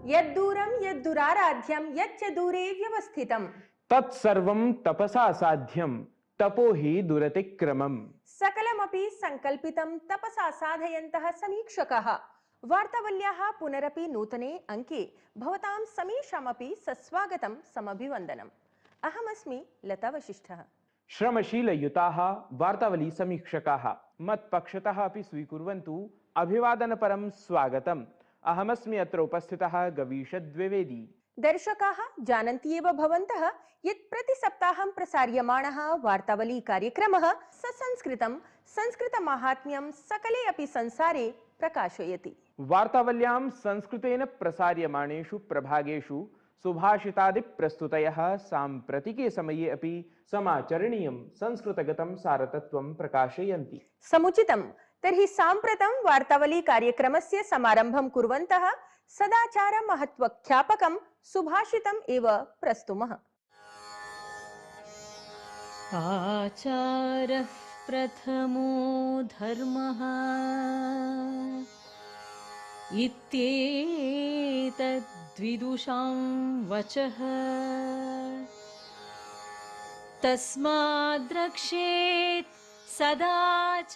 यद्दूरं यद्दुराराध्यं यच्च दूरे व्यवस्थितं तत्सर्वं तपसा साध्यं तपो हि दुरतिक्रमम्। सकलमपि संकल्पितं तपसा साधयन्तः समीक्षकाः वार्तावल्याः पुनरपि नूतने अंके भवतां समीक्षामपि सस्वागतं समभिवन्दनम्। अहमस्मि लता वशिष्ठः। श्रमशीलयुताः वार्तावली समीक्षकाः मत्पक्षतः अपि स्वीकुर्वन्तु अभिवादनपरं स्वागतम्। अहमस्मि अत्र उपस्थितः गवीश द्विवेदी। दर्शकाः जानन्ति एव भवन्तः यत् प्रतिसप्ताहं प्रसार्यमाणः वार्तावली कार्यक्रमः ससंस्कृतं संस्कृतमाहात्म्यं सकले अपि संसारे प्रकाशयति। वार्तावल्यां संस्कृतेन प्रसार्यमाणेषु प्रभागेषु सुभाषितादि प्रस्तुतयः साम्प्रतिके समये अपि समाचरणीयं संस्कृतगतं सारतत्वं प्रकाशयन्ति। समुचितं। तर्हि साम्प्रतं वार्तावली कार्यक्रमस्य समारम्भं कुर्वन्तः सदाचार महत्वख्यापकं सुभाषितम् एव प्रस्तुमः। आचारः प्रथमो धर्मः इत्येतद्विदुषां वचः तस्माद्रक्षेत् सदाचारम्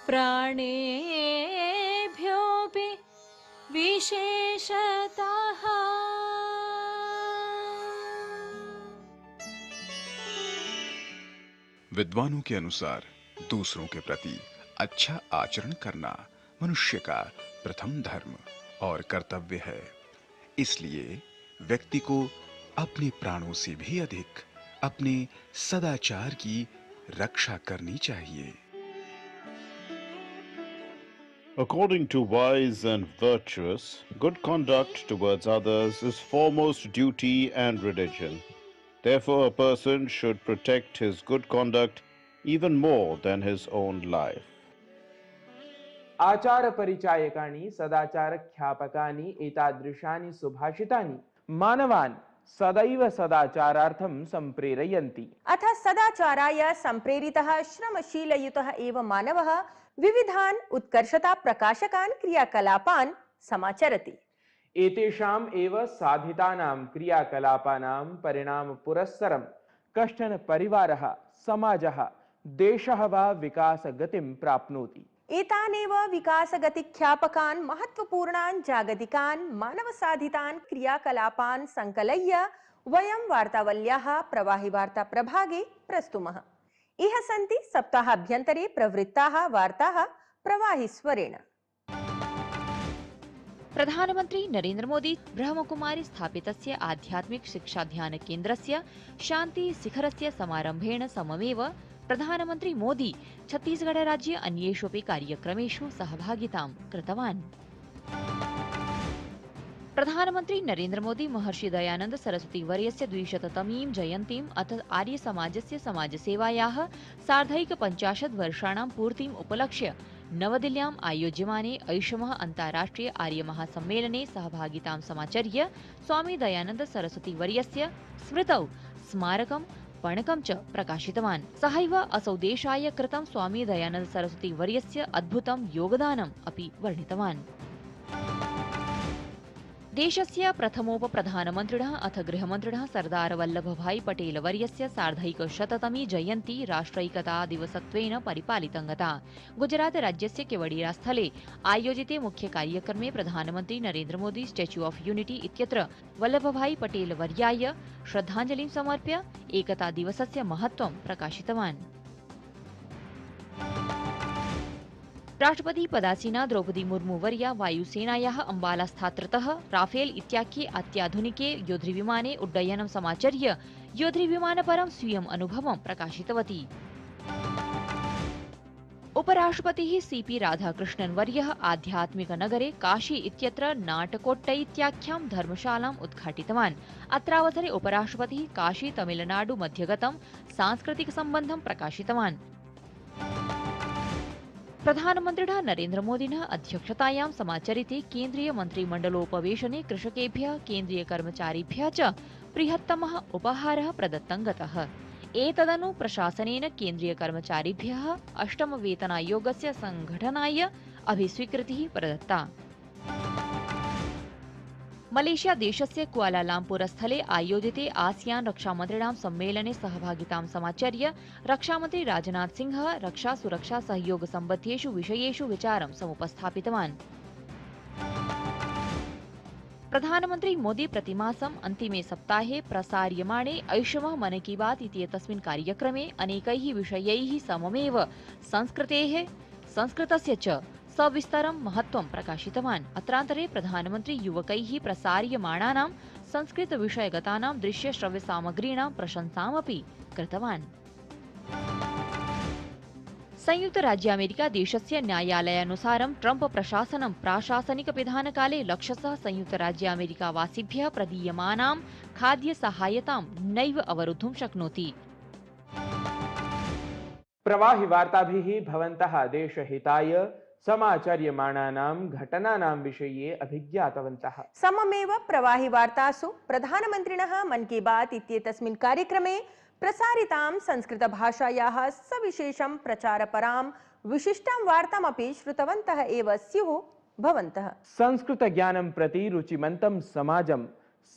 प्राणेभ्योऽपि विशेषतः। विद्वानों के अनुसार दूसरों के प्रति अच्छा आचरण करना मनुष्य का प्रथम धर्म और कर्तव्य है। इसलिए व्यक्ति को अपने प्राणों से भी अधिक अपने सदाचार की रक्षा करनी चाहिए। According to wise and virtuous, good conduct towards others is foremost duty and religion. Therefore, a person should protect his good conduct even more than his own life. आचार परिचायकानि सदाचार ख्यापकानि एतादृशानि सुभाषितानि मानवान् सदैव सदाचारार्थं संप्रेरयन्ति। अथ सदाचाराय संप्रेरितः श्रमशीलयुतः एव मानवः विविधान् उत्कर्षता प्रकाशकान् क्रियाकलापान् समाचरति। एतेषाम् एव साधितानां क्रियाकलापानां परिणाम पुरस्सरं कश्चन परिवारः, समाजः, देशः वा विकासगतिं प्राप्नोति। एतानेव विकासगतिख्यापकान् महत्वपूर्णान् जागतिकान् मानवसाधितान् क्रियाकलापान् संकलय्य वयं वार्तावल्याः प्रवाहि वार्ता प्रभागे प्रस्तुमः। इह सन्ति सप्ताहाभ्यन्तरे प्रवृत्ताः वार्ताः प्रवाहिस्वरेण। प्रधानमन्त्री नरेन्द्र मोदी ब्रह्मकुमारी स्थापितस्य आध्यात्मिक शिक्षाध्यान केन्द्रस्य शान्ति शिखरस्य समारम्भेण सममेव प्रधानमन्त्री मोदी छत्तीसगढ़ राज्ये अन्येष्वपि कार्यक्रमेषु सहभागितां कृतवान्। प्रधानमन्त्री नरेन्द्र मोदी महर्षि दयानन्द सरस्वती वर्यस्य 200तमीं जयन्तीम् अथ आर्य समाजस्य समाजसेवायाः सार्धैकपञ्चाशत् वर्षाणां पूर्तिम् उपलक्ष्य नवदिल्ल्याम् आयोज्यमाने ऐषमः अन्ताराष्ट्रिय आर्य महासम्मेलने सहभागितां समाचर्य स्वामी दयानन्द सरस्वती वर्यस्य स्मृतौ स्मारकं पणकं च प्रकाशितवान्। सहैव असौ देशाय कृतं स्वामी दयानन्द सरस्वती वर्यस्य अद्भुतं योगदानम् अपि वर्णितवान्। देशस्य प्रथमोपप्रधानमन्त्रिणः अथ गृहमन्त्रिणः सरदार वल्लभभाई पटेल वर्यस्य सार्धैकशततमी जयन्ती राष्ट्रैकता दिवसत्वेन परिपालितं गता। गुजरात राज्यस्य केवडिया स्थले आयोजिते मुख्य कार्यक्रमे प्रधानमन्त्री Narendra Modi statue of unity इत्यत्र वल्लभभाई पटेल वर्याय श्रद्धाञ्जलिं समर्प्य एकता दिवसस्य महत्त्वं प्रकाशितवान्। राष्ट्रपति पदासीना द्रौपदी मुर्मू वर्या वायुसेनायाः अम्बाला स्थात्रतः राफेल इत्याख्ये अत्याधुनिके योद्धृविमाने उड्डयनं समाचर्य योद्धृविमानपरं स्वीयम् अनुभवं प्रकाशितवती। उपराष्ट्रपतिः सीपी राधाकृष्णन् वर्यः आध्यात्मिकनगरे काशी इत्यत्र नाटकोट्टै इत्याख्यां धर्मशालाम् उद्घाटितवान्। अत्रावसरे उपराष्ट्रपतिः काशी तमिलनाडु मध्यगतं सांस्कृतिकसम्बन्धं प्रकाशितवान्। प्रधानमन्त्रिणः नरेन्द्र मोदिनः अध्यक्षतायां समाचरिते केन्द्रीय मन्त्रिमण्डलोपवेशने कृषकेभ्यः केन्द्रीय कर्मचारिभ्यः च बृहत्तमः उपहारः प्रदत्तं गतः। एतदनु प्रशासनेन केन्द्रीयकर्मचारिभ्यः अष्टमवेतनायोगस्य संघटनाय अभिस्वीकृतिः प्रदत्ता। मलेशिया देशस्य कुआलालम्पुर स्थले आयोजिते आसियान रक्षामन्त्रिणां सम्मेलने सहभागितां समाचर्य रक्षामन्त्री राजनाथ सिंहः रक्षा सुरक्षा सहयोग सम्बद्धेषु विषयेषु विचारं समुपस्थापितवान्। प्रधानमन्त्री मोदी प्रतिमासम् अन्तिमे सप्ताहे प्रसार्यमाणे ऐषमः मन की बात इत्येतस्मिन् कार्यक्रमे अनेकैः विषयैः सममेव संस्कृतेः संस्कृतस्य च सविस्तरं महत्त्वं प्रकाशितवान्। अत्रान्तरे प्रधानमन्त्री युवकैः प्रसार्यमाणानां संस्कृतविषयगतानां दृश्यश्रव्यसामग्रीणां प्रशंसामपि कृतवान्। संयुक्तराज्यामेरिका देशस्य न्यायालयानुसारं ट्रम्प प्रशासनं प्राशासनिकपिधानकाले लक्षशः संयुक्तराज्यामेरिकावासिभ्यः प्रदीयमानां खाद्यसहायतां नैव अवरुद्धुं शक्नोति। प्रवाहि वार्ताभिः भवन्तः देशहिताय समाचर्यमाणानां घटनानां विषये अभिज्ञातवन्तः। सममेव प्रवाहि वार्तासु प्रधानमन्त्रिणः मन की बात इत्येतस्मिन् कार्यक्रमे प्रसारितां संस्कृतभाषायाः सविशेषं प्रचारपरां विशिष्टां वार्तामपि श्रुतवन्तः एव स्युः भवन्तः। संस्कृतज्ञानं प्रति रुचिमन्तं समाजं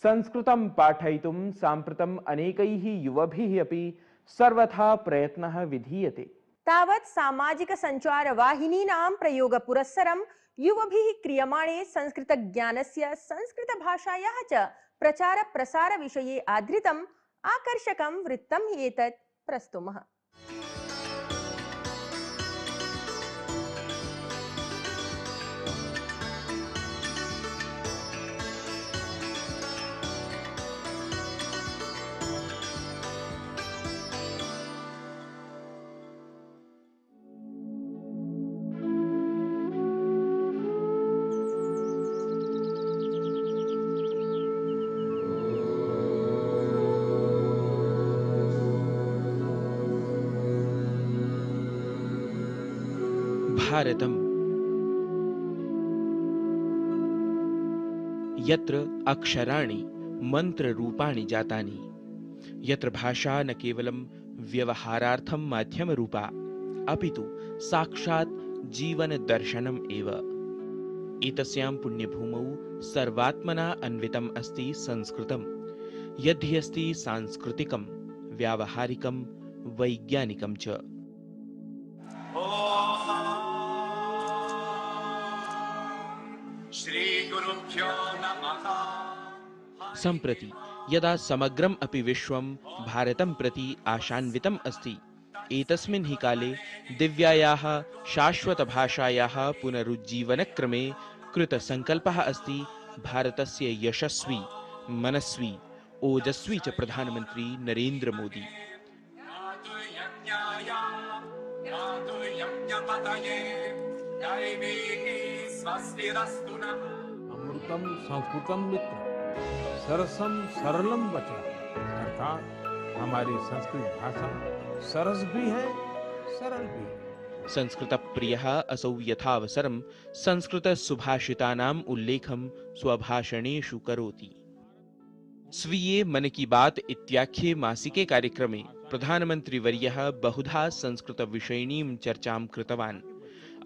संस्कृतं पाठयितुं साम्प्रतम् अनेकैः युवभिः अपि सर्वथा प्रयत्नः विधीयते। तावत् सामाजिक संचार वाहिनीनां प्रयोगपुरस्सरं युवभिः क्रियमाणे संस्कृतज्ञानस्य संस्कृतभाषायाः च प्रचार प्रसार विषये आधृतम् आकर्षकं वृत्तं एतत् प्रस्तुमः। भारतम् यत्र अक्षराणि मन्त्ररूपाणि जातानि, यत्र भाषा न केवलं व्यवहारार्थं माध्यमरूपा अपितु साक्षात् जीवनदर्शनम् एव। एतस्यां पुण्यभूमौ सर्वात्मना अन्वितम् अस्ति संस्कृतं, यद्धि अस्ति सांस्कृतिकं, व्यावहारिकं, वैज्ञानिकं च। सम्प्रति यदा समग्रम् अपि विश्वं भारतं प्रति आशान्वितम् अस्ति, एतस्मिन् हि काले दिव्यायाः शाश्वतभाषायाः पुनरुज्जीवनक्रमे कृतसङ्कल्पः अस्ति भारतस्य यशस्वी, मनस्वी, ओजस्वी च प्रधानमन्त्री नरेन्द्र मोदी। अमृतम संस्कृतम मित्र सरसम सरलम वचन, अर्थात हमारी संस्कृत भाषा सरस भी है, सरल भी है। संस्कृतप्रियः असौ यथावसरं संस्कृतसुभाषितानाम् उल्लेखं स्वभाषणेषु करोति। स्वीये मन की बात इत्याख्ये मासिके कार्यक्रमे प्रधानमन्त्रीवर्यः बहुधा संस्कृतविषयिणीं चर्चां कृतवान्।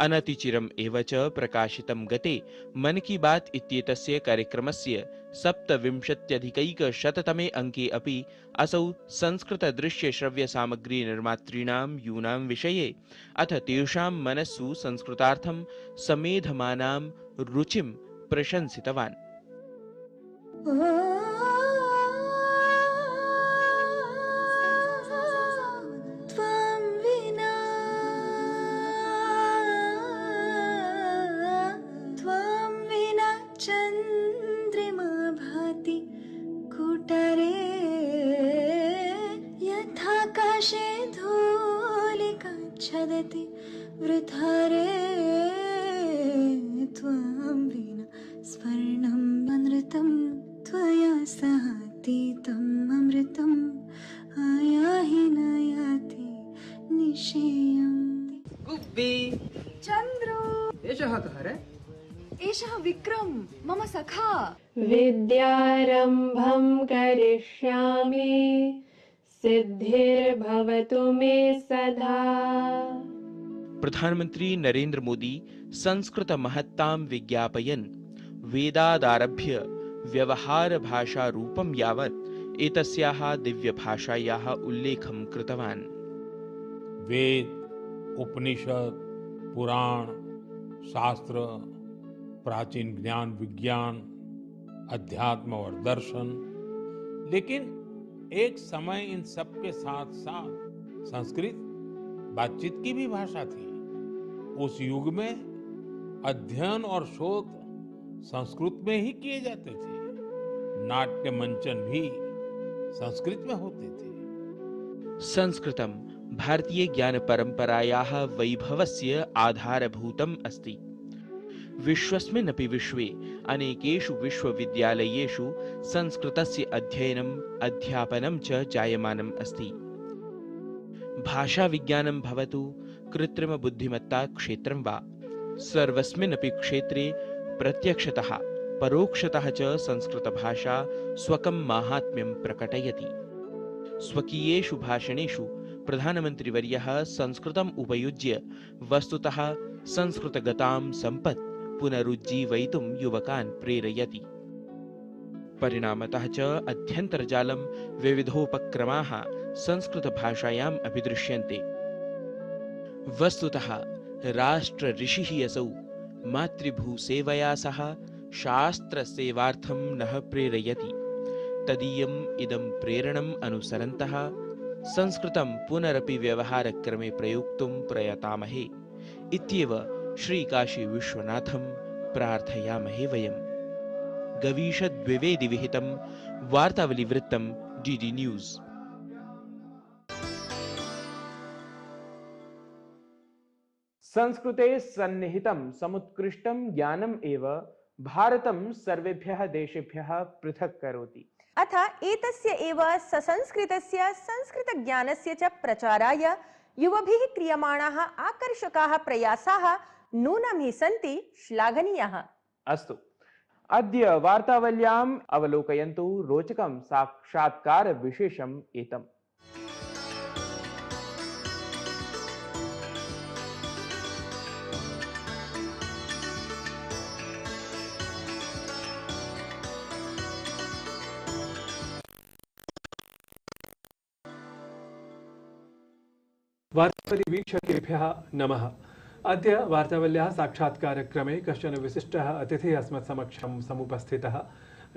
अनतिचिरम् एव च प्रकाशितं गते मन की बात इत्येतस्य कार्यक्रमस्य 27+100तमे अङ्के अपि असौ संस्कृतदृश्यश्रव्यसामग्री निर्मातॄणां यूनां विषये अथ तेषां मनस्सु संस्कृतार्थं समेधमानां रुचिं प्रशंसितवान्। वृथा रे त्वं विना स्वर्णम् अमृतं त्वया सहातीतम् अमृतम् आयाहि न याति निश्चयम्। गुब्बी चन्द्रो एषः कः रे? एषः विक्रम मम सखा। विद्यारम्भं करिष्यामि सिद्धिर्भवतु मे सदा। प्रधानमंत्री नरेंद्र मोदी संस्कृत महत्तां विज्ञापयन् वेदादारभ्य व्यवहार भाषा रूपं यावत् एतस्याः दिव्य भाषायाः उल्लेखं कृतवान्। वेद, उपनिषद, पुराण, शास्त्र, प्राचीन ज्ञान विज्ञान, अध्यात्म और दर्शन, लेकिन एक समय इन सब के साथ साथ संस्कृत बातचीत की भी भाषा थी। उस युग में अध्ययन और शोध संस्कृत में ही किए जाते थे। नाट्य मंचन भी संस्कृत में होते थे। संस्कृतं भारतीय ज्ञान परंपरायाः वैभवस्य आधारभूतम् अस्ति। विश्वस्मिन्नपि विश्वे अनेकेषु विश्वविद्यालयेषु संस्कृतस्य अध्ययनम् अध्यापनं च जायमानम् अस्ति। भाषा विज्ञानं भवतु कृत्रिम बुद्धिमत्ता क्षेत्रं वा, सर्वस्मिन्नपि क्षेत्रे प्रत्यक्षतः परोक्षतः च संस्कृतभाषा स्वकं माहात्म्यं प्रकटयति। स्वकीयेषु भाषणेषु प्रधानमन्त्रीवर्यः संस्कृतम् उपयुज्य वस्तुतः संस्कृतगतां सम्पत् पुनरुज्जीवयितुं युवकान् प्रेरयति। परिणामतः च अध्यन्तर्जालं विविधोपक्रमाः संस्कृतभाषायाम् अपि दृश्यन्ते। वस्तुतः राष्ट्र ऋषिः असौ मातृभूसेवया सह शास्त्रसेवार्थं नः प्रेरयति। तदीयम् इदं प्रेरणम् अनुसरन्तः संस्कृतं पुनरपि व्यवहारक्रमे प्रयोक्तुं प्रयतामहे इत्येव श्रीकाशी विश्वनाथं प्रार्थयामहे वयम्। गवीश द्विवेदी विहितं वार्तावलीवृत्तं डीडी न्यूज़। संस्कृते सन्निहितं समुत्कृष्टं ज्ञानम् एव भारतं सर्वेभ्यः देशेभ्यः पृथक् करोति। अथ एतस्य एव ससंस्कृतस्य संस्कृतज्ञानस्य च प्रचाराय युवभिः क्रियमाणाः आकर्षकाः प्रयासाः नूनं हि सन्ति श्लाघनीयाः। अस्तु, अद्य वार्तावल्याम् अवलोकयन्तु रोचकं साक्षात्कार विशेषम् एतम्। वार्तावलीवीक्षकेभ्यः नमः। अद्य वार्तावल्याः साक्षात्कारक्रमे कश्चन विशिष्टः अतिथिः अस्मत्समक्षं समुपस्थितः,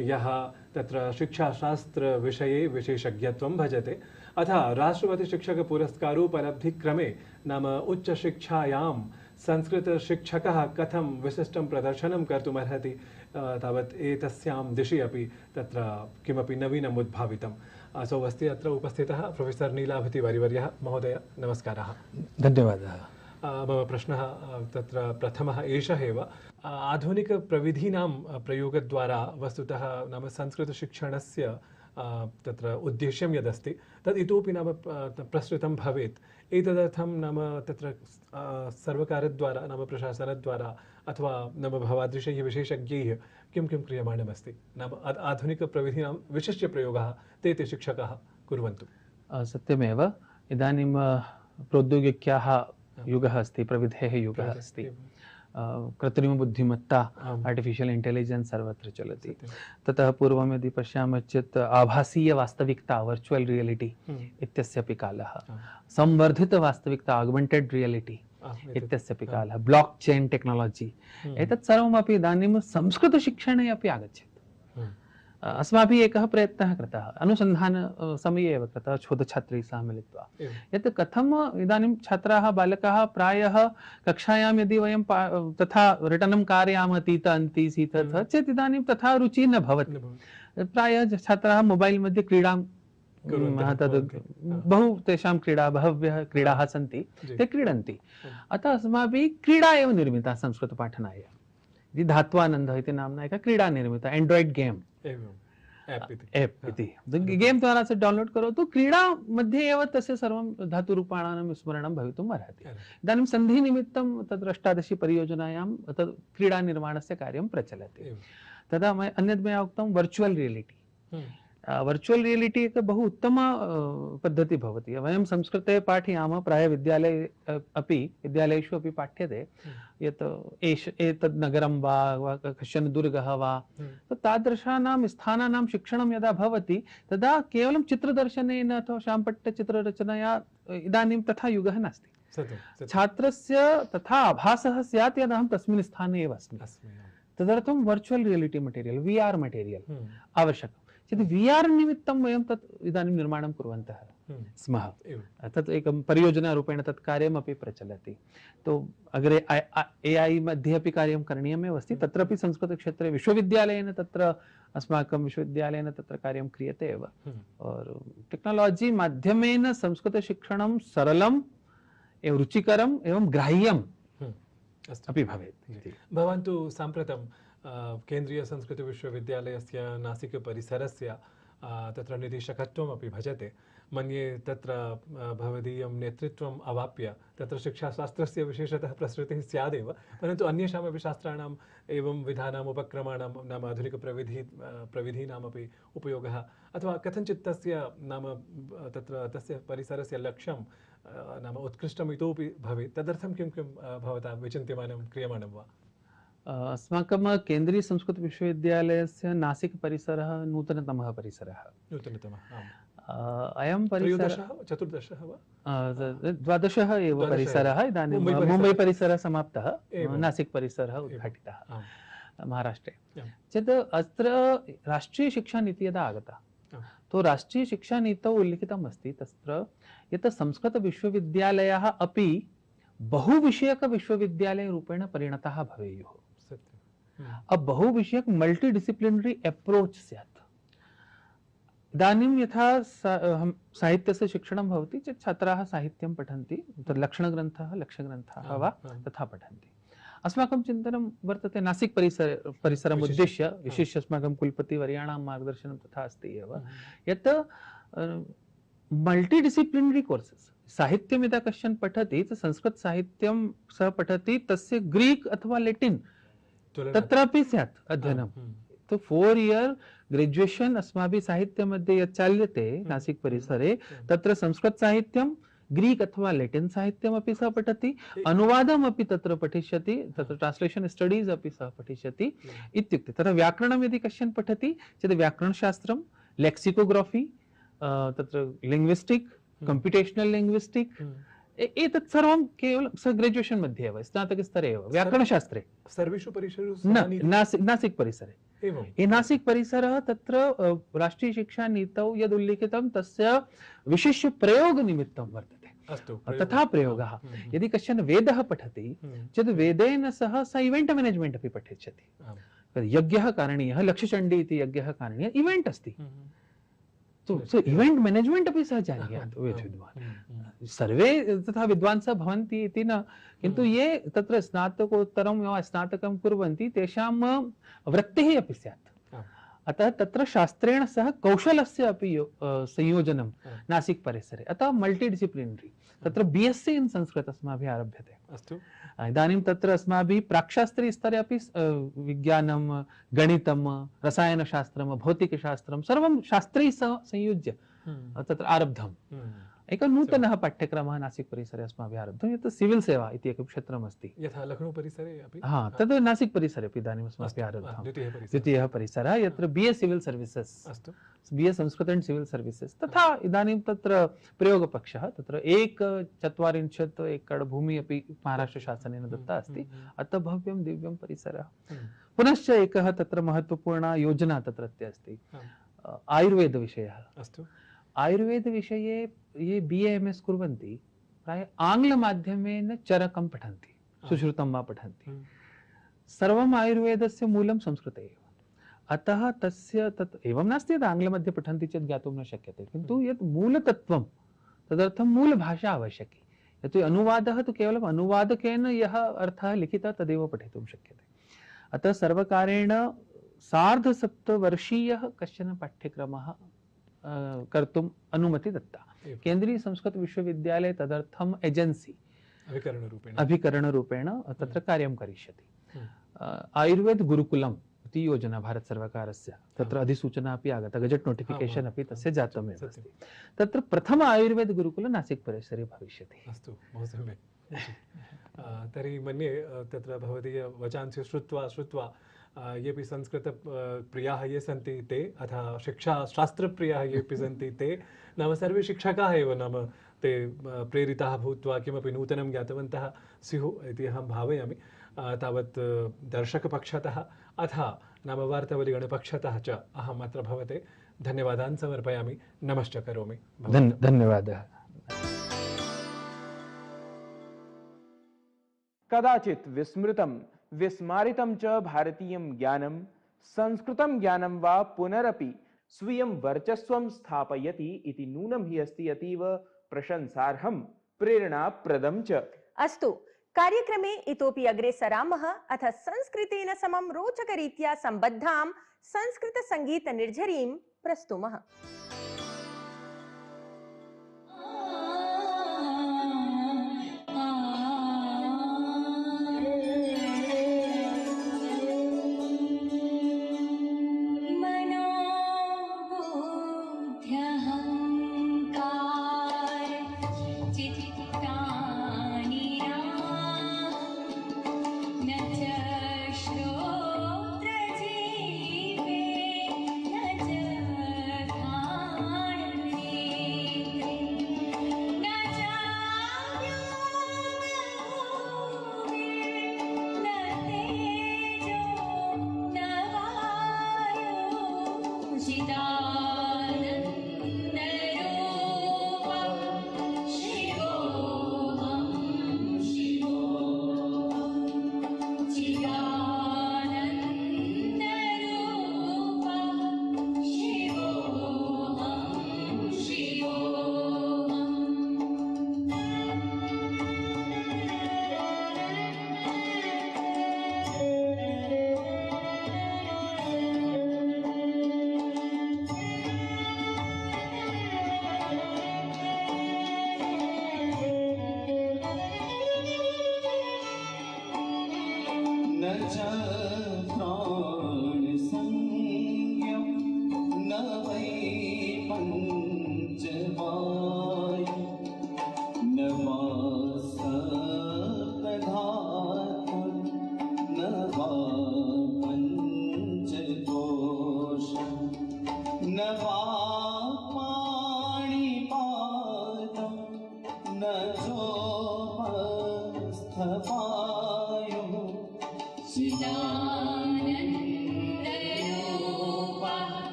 यः तत्र शिक्षाशास्त्रविषये विशेषज्ञत्वं भजते। अतः राष्ट्रपतिशिक्षकपुरस्कारोपलब्धिक्रमे नाम उच्चशिक्षायां संस्कृतशिक्षकः कथं विशिष्टं प्रदर्शनं कर्तुमर्हति, तावत् एतस्यां दिशि अपि तत्र किमपि नवीनम् उद्भावितम्। असौ अस्ति अत्र उपस्थितः प्रोफेसर् नीलाभतिवारिवर्यः। महोदय नमस्कारः। धन्यवादः। मम प्रश्नः तत्र प्रथमः एषः एव, आधुनिकप्रविधीनां प्रयोगद्वारा वस्तुतः नाम संस्कृतशिक्षणस्य तत्र उद्देश्यं यदस्ति तद् इतोपि नाम प्रसृतं भवेत्। एतदर्थं नाम तत्र सर्वकारद्वारा नाम प्रशासनद्वारा अथवा नाम भवादृशैः विशेषज्ञैः किं किं क्रियमाणमस्ति, नाम आधुनिकप्रविधीनां विशिष्य प्रयोगः ते शिक्षकाः कुर्वन्तु। सत्यमेव, इदानीं प्रौद्योगिक्याः युगः अस्ति, प्रविधेः युगः अस्ति। कृत्रिमबुद्धिमत्ता आर्टिफिशियल् इंटेलिजेंस सर्वत्र चलति। ततः पूर्वं यदि पश्यामः चेत् आभासीयवास्तविकता वर्चुवल् रियलिटी इत्यस्यापि कालः, संवर्धितवास्तविकता ऑगमेंटेड रियलिटी इत्यस्यापि कालः, ब्लॉक चेन टेक्नोलॉजी, एतत् सर्वमपि इदानीं संस्कृतशिक्षणे अपि आगच्छति। अस्माभिः एकः प्रयत्नः कृतः, अनुसन्धान समये एव कृतः शोधछात्रैः सह मिलित्वा, यत् कथम् इदानीं छात्राः बालकाः प्रायः कक्षायां यदि वयं तथा रटनं कारयामः तीत अन्ति सीत चेत् इदानीं तथा रुचिः न भवति। प्रायः छात्राः मोबैल् मध्ये क्रीडां तद् बहु तेषां बहव्यः क्रीडाः सन्ति, ते क्रीडन्ति। अतः अस्माभिः क्रीडा एव निर्मिता संस्कृतपाठनाय। धात्वानन्दः इति नाम्ना एका क्रीडा निर्मिता, एंड्रॉइड गेम ऐप् इति। गेम द्वारा से डाउनलोड करोतु, क्रीडा मध्ये एव तस्य सर्वं धातुरूपाणां स्मरणं भवितुम् अर्हति। इदानीं सन्धिनिमित्तं तत्र 18 परियोजनायां तद् क्रीडा निर्माणस्य कार्यं प्रचलति। तदा अन्यद् मया उक्तं वर्चुवल् रियलिटी। वर्चुवल् रियलिटि एक बहु उत्तमा पद्धतिः भवति। वयं संस्कृते पाठयामः, प्रायः विद्यालयेषु अपि पाठ्यते यत् एतद् नगरं वा कश्चन दुर्गः वा, तादृशानां स्थानानां शिक्षणं यदा भवति तदा केवलं चित्रदर्शनेन अथवा शाम्पट्टचित्ररचनया इदानीं तथा युगः नास्ति। छात्रस्य तथा आभासः स्यात् यद् अहं तस्मिन् स्थाने एव अस्मि। तदर्थं virtual reality material VR material आवश्यकं। यदि VR निमित्तं वयं तत् इदानीं निर्माणं कुर्वन्तः स्मः, तत् एकं परियोजनारूपेण तत् कार्यमपि प्रचलति। तो अग्रे AI मध्ये अपि कार्यं करणीयमेव अस्ति। तत्रापि संस्कृतक्षेत्रे विश्वविद्यालयेन तत्र अस्माकं विश्वविद्यालयेन तत्र कार्यं क्रियते एव। और टेक्नोलॉजी माध्यमेन संस्कृतशिक्षणं सरलम् एवं रुचिकरम् एवं ग्राह्यम् अपि भवेत्। भवान् तु साम्प्रतं केन्द्रीयसंस्कृतविश्वविद्यालयस्य नासिकपरिसरस्य तत्र निदेशकत्वमपि भजते। मन्ये तत्र भवदीयं नेतृत्वम् अवाप्य तत्र शिक्षाशास्त्रस्य विशेषतः प्रसृतिः स्यादेव, परन्तु अन्येषामपि शास्त्राणाम् एवं विधानाम् उपक्रमाणां नाम आधुनिकप्रविधीनामपि उपयोगः अथवा कथञ्चित् तस्य नाम तत्र तस्य परिसरस्य लक्ष्यं नाम उत्कृष्टम् इतोपि भवेत्, तदर्थं किं किं भवता विचिन्त्यमानं क्रियमाणं वा? अस्माकं केन्द्रीयसंस्कृतविश्वविद्यालयस्य नासिक परिसरः नूतनतमः परिसरः। अयं परिसरः 14 वा 12 एव परिसरः। इदानीं मुम्बै परिसरः समाप्तः, नासिक परिसरः उद्घाटितः महाराष्ट्रे। चेत् अत्र राष्ट्रीयशिक्षानीतिः यदा आगता, तो राष्ट्रीयशिक्षानीतौ उल्लिखितम् अस्ति तत्र यत् संस्कृतविश्वविद्यालयाः अपि बहुविषयकविश्वविद्यालयरूपेण परिणताः भवेयुः। अब बहुविषयक मल्टीडिसिप्लिनरी अप्रोच स्यात्। इदानीं यथा साहित्यस्य शिक्षणं भवति चेत् छात्राः साहित्यं पठन्ति, तत् लक्ष्यग्रन्थाः वा तथा पठन्ति। अस्माकं चिन्तनं वर्तते नासिक परिसरम् उद्दिश्य, विशिष्य अस्माकं कुलपतिवर्याणां मार्गदर्शनं तथा अस्ति एव, यत् मल्टीडिसिप्लिनरी कोर्सेस् साहित्यं यदा कश्चन पठति संस्कृतसाहित्यं सः पठति, तस्य ग्रीक अथवा लेटिन् तत्रापि स्यात् अध्ययनं। तो 4 इयर् ग्रेजुएशन अस्माभिः साहित्यमध्ये यत् चाल्यते नासिक परिसरे, तत्र संस्कृतसाहित्यं ग्रीक अथवा लेटिन् साहित्यमपि सः पठति, अनुवादमपि तत्र पठिष्यति, तत्र ट्रान्स्लेशन् स्टडीस् अपि सः पठिष्यति। इत्युक्ते तत्र व्याकरणं यदि कश्चन पठति चेत् व्याकरणशास्त्रं, लेक्सिकोग्राफी, तत्र लिङ्ग्विस्टिक्, कम्प्यूटेशनल् लिङ्ग्विस्टिक्, एतत् सर्वं केवलं स ग्रेजुएशन मध्ये एव, स्नातकस्तरे एव व्याकरणशास्त्रे सर्वेषु परिसरेषु नासिक परिसरे एवं। नासिक परिसरः तत्र राष्ट्रीयशिक्षानीतौ यद् उल्लिखितं तस्य विशिष्य प्रयोगनिमित्तं वर्तते। तथा प्रयोगः यदि कश्चन वेदः पठति चेत् वेदेन सह स इवेण्ट् मैनेजमेंट अपि पठिष्यति। यज्ञः कारणीयः, लक्षचण्डी इति यज्ञः कारणीयः, इवेण्ट् अस्ति। सो इवेंट मैनेजमेंट अपि सः जानीयात् विद्वान्। सर्वे तथा विद्वांसः भवन्ति इति न, किन्तु ये तत्र स्नातकोत्तरं वा स्नातकं कुर्वन्ति तेषां वृत्तिः अपि स्यात्। अतः तत्र शास्त्रेण सह कौशलस्य अपि संयोजनं नासिक परिसरे, अतः मल्टीडिसिप्लिनरी। तत्र BSc इन संस्कृत अस्माभिः आरभ्यते। अस्तु। इदानीं तत्र अस्माभिः प्राक्शास्त्रीस्तरे अपि विज्ञानं, गणितं, रसायनशास्त्रं, भौतिकशास्त्रं सर्वं शास्त्रैः सह संयुज्य तत्र आरब्धम्। एकः नूतनः पाठ्यक्रमः नासिक परिसरे अस्माभिः आरब्धः, यत् सिविल् सेवा इति एकं क्षेत्रम् अस्ति। यथा लखनऊ परिसरे अपि तद् नासिक परिसरे अपि इदानीम् अस्माभिः आरब्धः द्वितीयः परिसरः, यत्र BA civil services, BA Sanskrit and civil services, तथा इदानीं तत्र प्रयोगपक्षः तत्र 1/4 एकड़ भूमिः अपि महाराष्ट्रशासनेन दत्ता अस्ति। अतः भव्यं दिव्यं परिसरः। पुनश्च एकः तत्र महत्त्वपूर्णा योजना तत्रत्य अस्ति, आयुर्वेदविषयः। अस्तु। आयुर्वेदविषये ये BA MS कुर्वन्ति प्रायः आङ्ग्लमाध्यमेन चरकं पठन्ति, सुश्रुतं वा पठन्ति। सर्वम् आयुर्वेदस्य मूलं संस्कृते एव। अतः तस्य तत् एवं नास्ति यत् आङ्ग्लमध्ये पठन्ति चेत् ज्ञातुं न शक्यते, किन्तु यत् मूलतत्त्वं तदर्थं मूलभाषा आवश्यकी। यतो अनुवादः तु केवलम् अनुवादकेन यः अर्थः लिखितः तदेव पठितुं शक्यते। अतः सर्वकारेण 7.5 वर्षीयः कश्चन पाठ्यक्रमः कर्तुम् अनुमति दत्ता। केन्द्रीय संस्कृत विश्वविद्यालये तदर्थम् एजेन्सी अभिकरणरूपेण तत्र कार्यं करिष्यति। आयुर्वेद गुरुकुलम् इति योजना भारतसर्वकारस्य तत्र अधिसूचना अपि आगता, गजेट् नोटिफिकेशन् अपि तस्य जातमेव अस्ति। तत्र प्रथम आयुर्वेदगुरुकुल नासिक परिसरे भविष्यति। अस्तु, बहु सम्यक्। तर्हि मन्ये तत्र भवदीय वचांसि श्रुत्वा येऽपि संस्कृतप्रियाः ये सन्ति ते, अथवा शास्त्रप्रियाः येऽपि सन्ति ते, नाम सर्वे शिक्षकाः एव, नाम ते प्रेरिताः भूत्वा किमपि नूतनं ज्ञातवन्तः स्युः इति अहं भावयामि। तावत् दर्शकपक्षतः अथ नाम वार्तावलीगणपक्षतः च अहम् अत्र भवते धन्यवादान् समर्पयामि, नमश्च करोमि। धन्यवादः। कदाचित् विस्मृतं विस्मारितं च भारतीयं ज्ञानं संस्कृतं ज्ञानं वा पुनरपि स्वीयं वर्चस्वं स्थापयति इति नूनं हि अस्ति अतीव प्रशंसार्हं प्रेरणाप्रदं च। अस्तु, कार्यक्रमे इतोपि अग्रे सरामः। अथ संस्कृतेन समं रोचकरीत्या सम्बद्धां संस्कृतसङ्गीतनिर्झरीं प्रस्तुमः।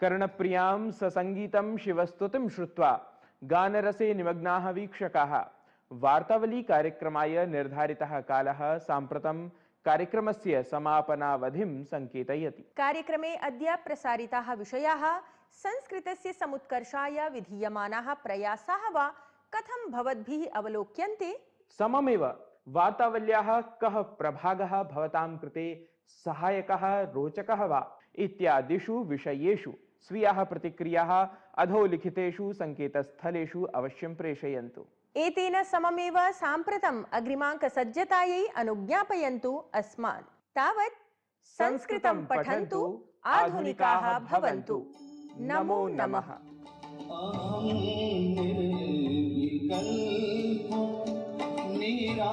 कर्णप्रियां ससंगीतं शिवस्तुतिं श्रुत्वा गानरसे निमग्नाः वीक्षकाः वार्तावली कार्यक्रमाय निर्धारितः कालः साम्प्रतं कार्यक्रमस्य समापनावधिं संकेतयति। कार्यक्रमे अद्य प्रसारिताः विषयाः संस्कृतस्य समुत्कर्षाय विधीयमानाः प्रयासाः वा कथं भवद्भिः अवलोक्यन्ते? सममेव वार्तावल्याः कः प्रभागः भवतां कृते सहायकः रोचकः वा इत्यादिषु विषयेषु स्वीयाः प्रतिक्रियाः अधो लिखितेषु संकेतस्थलेषु अवश्यं प्रेषयन्तु। एतेन सममेव साम्प्रतम् अग्रिमाङ्कसज्जतायै अनुज्ञापयन्तु अस्मान्। तावत् संस्कृतं पठन्तु, आधुनिकाः भवन्तु। नमो नमः। निर्विकल्पो निरा